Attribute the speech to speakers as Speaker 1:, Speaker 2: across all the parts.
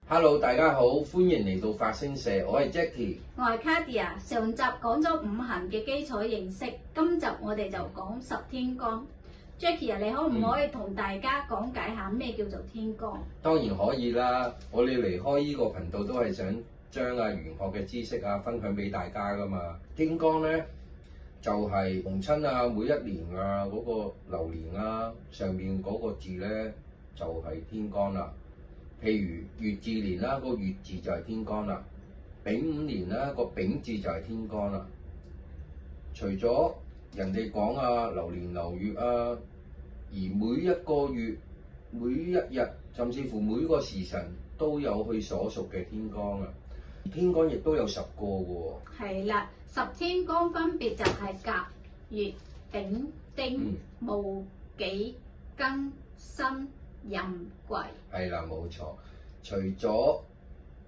Speaker 1: Hello，大家好，歡迎嚟到法星社，我係 Jackie。
Speaker 2: 我係 Cardia，上集講咗五行嘅基礎認識，今集我哋就講十天干。Jackie 啊，你可唔可以同大家講解下咩叫做天干？
Speaker 1: 當然可以啦，我哋離開呢個頻道都係想將玄學嘅知識分享俾大家噶嘛。天干咧就係逢親每一年嗰個流年上面嗰個字咧就係天干啦。譬如乙字年個乙字就係天干啦，丙午年個丙字就係天干啦。除咗人哋講流年流月而每一個月、每一日，甚至乎每個時辰都有佢所屬嘅天干啊。天干亦都有10個嘅喎。係
Speaker 2: 啦，10天干分別就係甲、乙、丙、丁、戊、己、庚、辛、壬、癸。係
Speaker 1: 啦，冇錯。除咗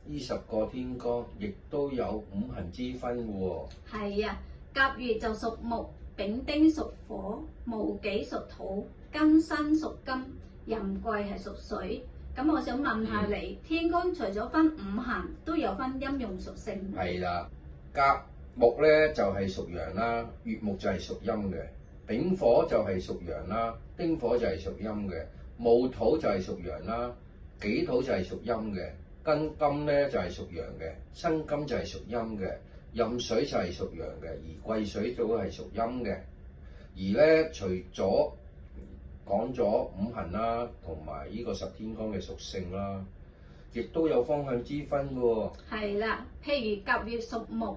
Speaker 1: 呢10個天干，亦都有五行之分嘅喎。
Speaker 2: 係啊，甲乙就屬木，丙丁屬火，戊己屬土，庚辛屬金，壬癸係屬水。咁我想問下你，天干除咗分五行，都有分陰陽屬性。
Speaker 1: 係啦，甲木咧就係屬陽啦，乙木就係屬陰嘅，丙火就係屬陽啦，丁火就係屬陰嘅，戊土就係屬陽啦，己土就係屬陰嘅，庚金咧就係屬陽嘅，辛金就係屬陰嘅，壬水就係屬陽嘅，而癸水都係屬陰嘅。而咧除咗講咗五行同埋呢個10天干嘅屬性啦，亦都有方向之分嘅喎。
Speaker 2: 係啦，譬如甲乙屬木，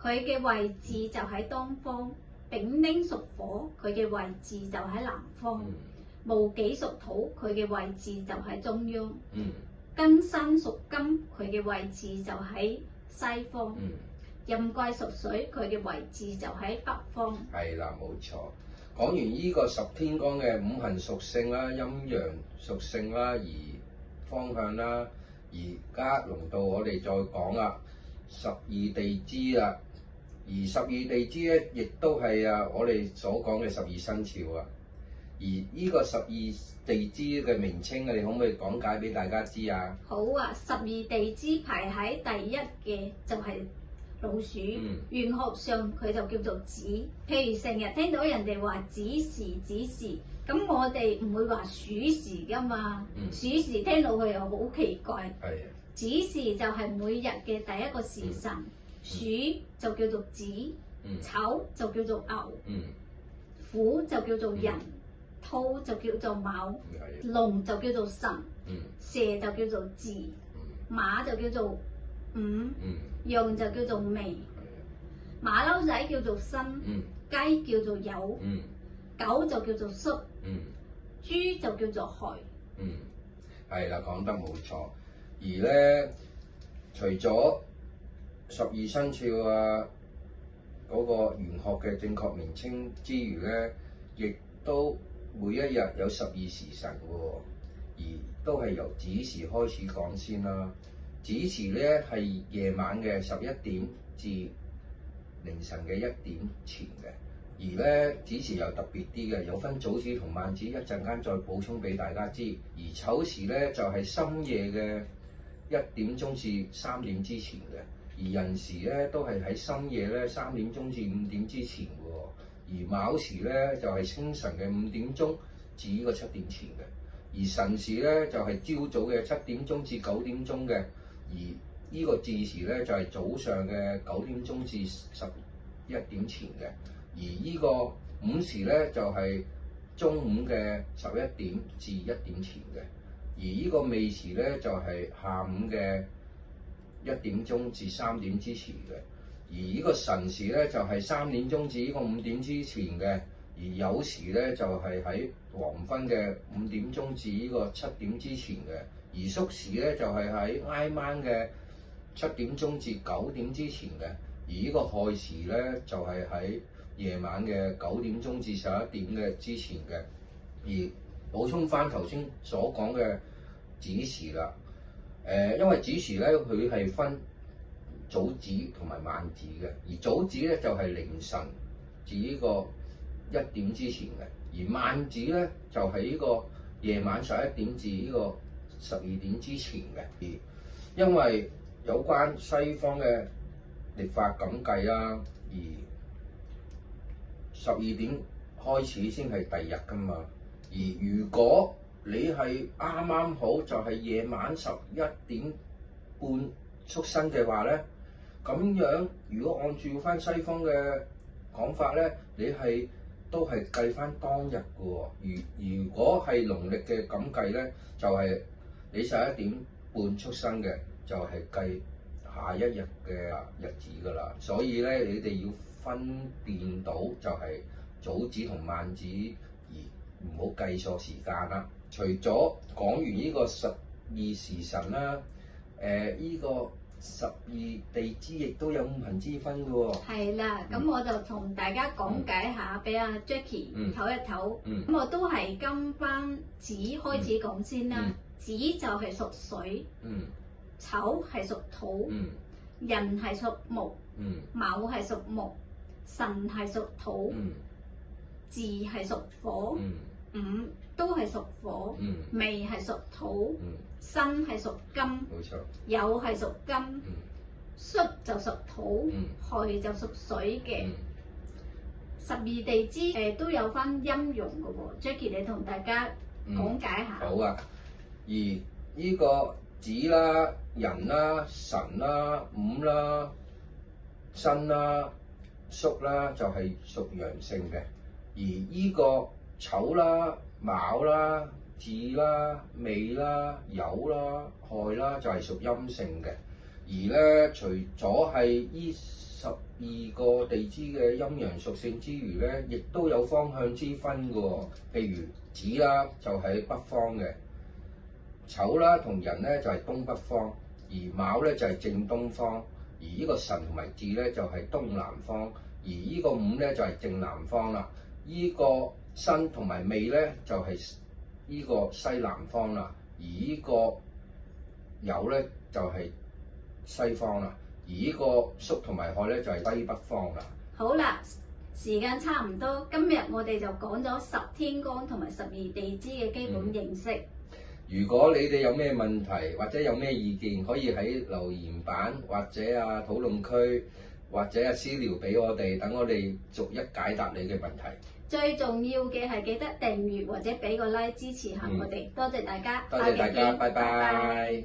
Speaker 2: 佢嘅位置就喺東方；丙丁屬火，佢嘅位置就喺南方；戊己屬土，佢嘅位置就喺中央；庚辛屬金，佢嘅位置就喺西方；壬癸屬水，佢嘅位置就喺北方。係啦，
Speaker 1: 冇錯。講完呢個10天干嘅五行屬性啦、陰陽屬性啦、而方向啦，而家輪到我哋再講12地支啦。而12地支咧，亦都係我哋所講嘅12生肖啊。而呢個12地支嘅名稱你可唔可以講解俾大家知啊？
Speaker 2: 好啊，12地支排喺第一嘅就係老鼠，玄學上佢就叫做子。譬如成日聽到人哋話子時，咁我哋唔會話鼠時噶嘛。鼠時聽到佢又好奇怪。子時就係每日嘅第一個時辰，鼠就叫做子，丑就叫做牛，虎就叫做人，兔就叫做卯，龍就叫做辰，蛇就叫做巳，馬就叫做午，羊就叫做未，馬騮仔叫做申，雞叫做酉，狗就叫做戌，豬就叫做亥。
Speaker 1: 係啦，講得冇錯。而咧，除咗12生肖嗰個玄學嘅正確名稱之餘咧，亦都每一日有12時辰喎，而都係由子時開始講先啦。子時咧係夜晚嘅11點至凌晨嘅1點前嘅，而咧子時又特別啲嘅，有分早子同晚子，一陣間再補充俾大家知。而丑時咧就係深夜嘅1點鐘至3點之前嘅，而壬時咧都係喺深夜咧3點鐘至5點之前喎，而卯時咧就係清晨嘅5點鐘至呢個7點前嘅，而辰時咧就係朝早嘅7點鐘至9點鐘嘅。而呢個巳時咧就係早上嘅9點鐘至11點前嘅，而呢個午時咧就係中午嘅11點至1點前嘅，而呢個未時咧就係下午嘅1點鐘至3點之前嘅，而呢個辰時咧就係3點鐘至呢個5點之前嘅，而酉時咧就係喺黃昏嘅5點鐘至呢個7點之前嘅。而戌時咧就係喺挨晚嘅7點鐘至9點之前嘅，而呢個亥時咧就係喺夜晚嘅9點鐘至11點嘅之前嘅。而補充翻頭先所講嘅子時啦，因為子時咧佢係分早子同埋晚子嘅，而早子咧就係凌晨至呢個1點之前嘅，而而萬子咧就係呢個夜晚11點至呢個12點之前嘅。而因為有關西方嘅曆法咁計啦，而12點開始先係第二日㗎嘛。而如果你係啱啱好就係夜晚11點半出生嘅話咧，咁樣如果按照翻西方嘅講法咧，你係都係計翻當日嘅喎。如果係農曆嘅咁計咧，就係你11點半出生嘅，就係計下一日嘅日子㗎啦。所以咧，你哋要分辨到就係早子同晚子，而唔好計錯時間啦。除咗講完呢個12時辰啦，呢個12地支亦都有五行之分嘅喎。
Speaker 2: 係啦，咁我就同大家講解下，俾阿 Jackie 唞一唞。咁我都係跟翻子開始講先啦。子就係屬水，丑係屬土，寅係屬木，卯係屬木，辰係屬土，巳係屬火，午都係屬火，未係屬土，申係屬金，
Speaker 1: 冇錯，
Speaker 2: 酉係屬金，戌就屬土，亥就屬水嘅。12地支都有翻陰陽嘅喎。Jackie 你同大家講解下。
Speaker 1: 好啊，而呢個子啦、寅啦、辰啦、午啦、申啦、戌啦就係屬陽性嘅，而呢個丑啦、卯啦、巳啦、未啦、酉啦、亥啦就係屬陰性嘅。而咧，除咗係呢12個地支嘅陰陽屬性之餘咧，亦都有方向之分嘅喎。譬如子啦就喺北方嘅，丑啦同寅咧就係東北方，而卯咧就係正東方，而呢個辰同埋巳咧就係東南方，而呢個午咧就係正南方啦。呢個申同埋未咧就係呢個西南方啦，而呢個酉咧就係西方啦，而呢個戌同埋亥咧就係西北方啦。
Speaker 2: 好啦，時間差唔多，今日我哋就講咗10天干同埋12地支嘅基本認識。
Speaker 1: 如果你哋有咩問題或者有咩意見，可以喺留言板或者討論區或者私聊俾我哋，等我哋逐一解答你嘅問題。
Speaker 2: 最重要嘅係記得訂閱或者俾個 like 支持下我哋，多謝大家。
Speaker 1: 多謝大家，拜拜。